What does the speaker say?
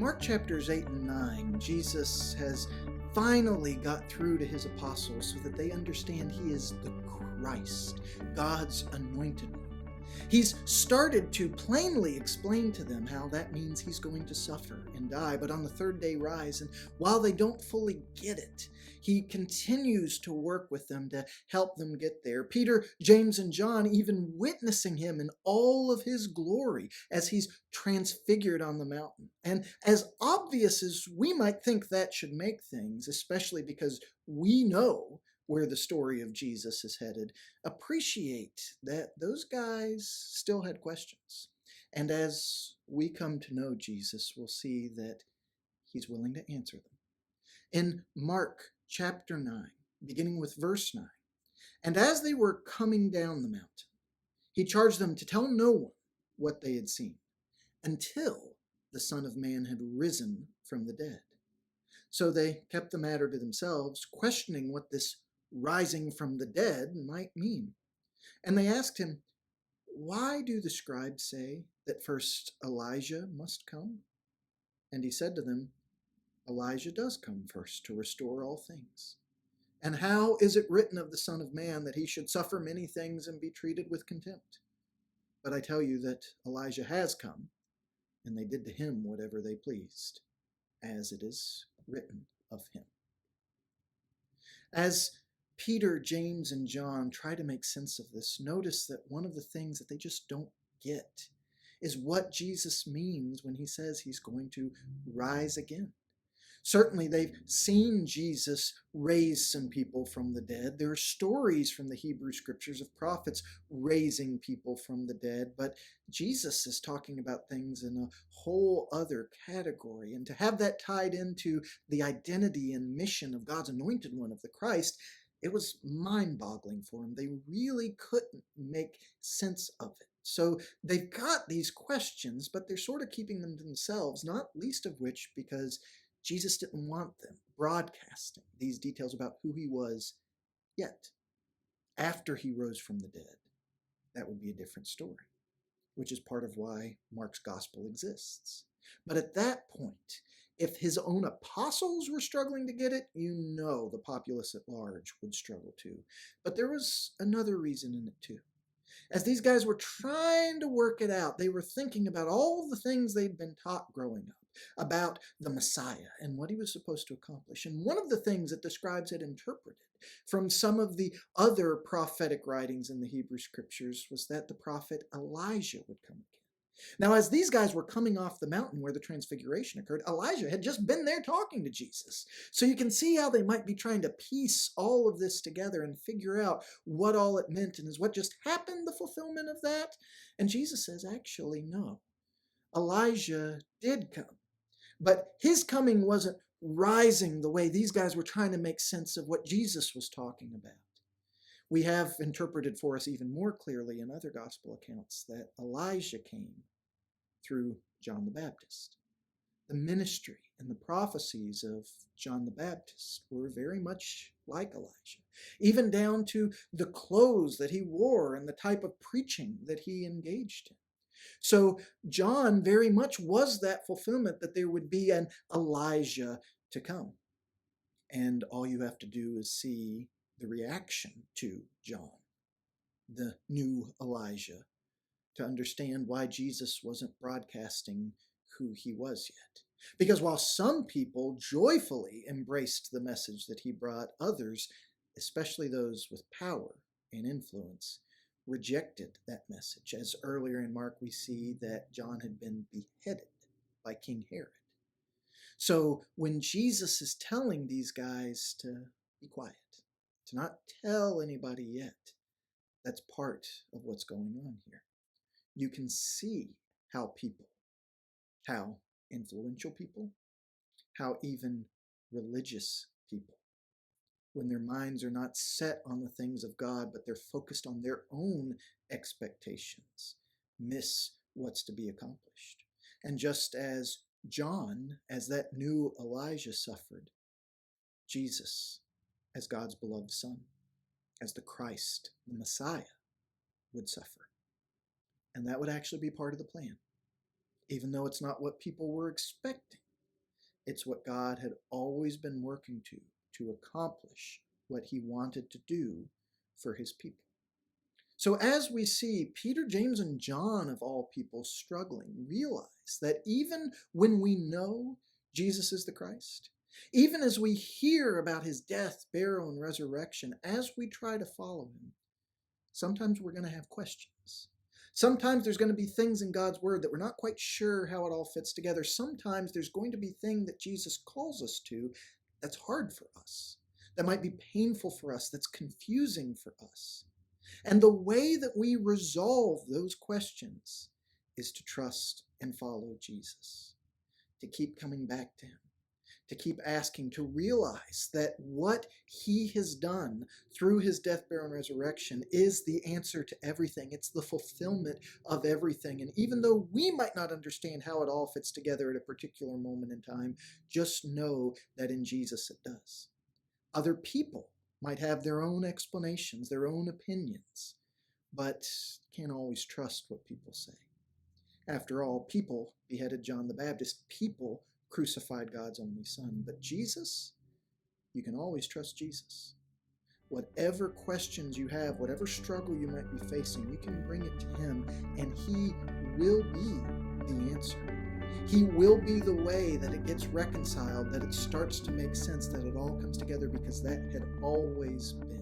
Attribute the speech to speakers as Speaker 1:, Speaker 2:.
Speaker 1: Mark chapters 8 and 9, Jesus has finally got through to his apostles so that they understand he is the Christ, God's anointed one. He's started to plainly explain to them how that means he's going to suffer and die, but on the third day rise. And while they don't fully get it, he continues to work with them to help them get there. Peter, James, and John even witnessing him in all of his glory as he's transfigured on the mountain. And as obvious as we might think that should make things, especially because we know where the story of Jesus is headed, appreciate that those guys still had questions. And as we come to know Jesus, we'll see that he's willing to answer them. In Mark chapter 9, beginning with verse 9, and as they were coming down the mountain, he charged them to tell no one what they had seen until the Son of Man had risen from the dead. So they kept the matter to themselves, questioning what this rising from the dead might mean. And they asked him, "Why do the scribes say that first Elijah must come?" And he said to them, "Elijah does come first to restore all things. And how is it written of the Son of Man that he should suffer many things and be treated with contempt? But I tell you that Elijah has come, and they did to him whatever they pleased, as it is written of him." As Peter, James, and John try to make sense of this, notice that one of the things that they just don't get is what Jesus means when he says he's going to rise again. Certainly, they've seen Jesus raise some people from the dead. There are stories from the Hebrew scriptures of prophets raising people from the dead, but Jesus is talking about things in a whole other category. And to have that tied into the identity and mission of God's anointed one, of the Christ, it was mind-boggling for them. They really couldn't make sense of it. So they've got these questions, but they're sort of keeping them to themselves, not least of which because Jesus didn't want them broadcasting these details about who he was yet. After he rose from the dead, that would be a different story, which is part of why Mark's gospel exists. But at that point, if his own apostles were struggling to get it, you know the populace at large would struggle too. But there was another reason in it too. As these guys were trying to work it out, they were thinking about all the things they'd been taught growing up about the Messiah and what he was supposed to accomplish. And one of the things that the scribes had interpreted from some of the other prophetic writings in the Hebrew scriptures was that the prophet Elijah would come again. Now, as these guys were coming off the mountain where the transfiguration occurred, Elijah had just been there talking to Jesus. So you can see how they might be trying to piece all of this together and figure out what all it meant, and is what just happened the fulfillment of that? And Jesus says, actually, no. Elijah did come, but his coming wasn't rising the way these guys were trying to make sense of what Jesus was talking about. We have interpreted for us even more clearly in other gospel accounts that Elijah came through John the Baptist. The ministry and the prophecies of John the Baptist were very much like Elijah, even down to the clothes that he wore and the type of preaching that he engaged in. So John very much was that fulfillment that there would be an Elijah to come. And all you have to do is see the reaction to John, the new Elijah, to understand why Jesus wasn't broadcasting who he was yet. Because while some people joyfully embraced the message that he brought, others, especially those with power and influence, rejected that message. As earlier in Mark we see that John had been beheaded by King Herod. So when Jesus is telling these guys to be quiet, to not tell anybody yet, that's part of what's going on here. You can see how people, how influential people, how even religious people, when their minds are not set on the things of God, but they're focused on their own expectations, miss what's to be accomplished. And just as John, as that new Elijah, suffered, Jesus, as God's beloved Son, as the Christ, the Messiah, would suffer. And that would actually be part of the plan, even though it's not what people were expecting It's what God had always been working to accomplish what he wanted to do for his people. So as we see Peter, James, and John, of all people, struggling, realize that even when we know Jesus is the Christ, even as we hear about his death, burial, and resurrection, as we try to follow him, sometimes we're going to have questions. Sometimes there's going to be things in God's word that we're not quite sure how it all fits together. Sometimes there's going to be things that Jesus calls us to that's hard for us, that might be painful for us, that's confusing for us. And the way that we resolve those questions is to trust and follow Jesus, to keep coming back to him, to keep asking, to realize that what he has done through his death, burial, and resurrection is the answer to everything. It's the fulfillment of everything. And even though we might not understand how it all fits together at a particular moment in time, just know that in Jesus it does. Other people might have their own explanations, their own opinions, but can't always trust what people say. After all, people beheaded John the Baptist. People crucified God's only Son. But Jesus, you can always trust Jesus. Whatever questions you have, whatever struggle you might be facing, you can bring it to him, and he will be the answer. He will be the way that it gets reconciled, that it starts to make sense, that it all comes together, because that had always been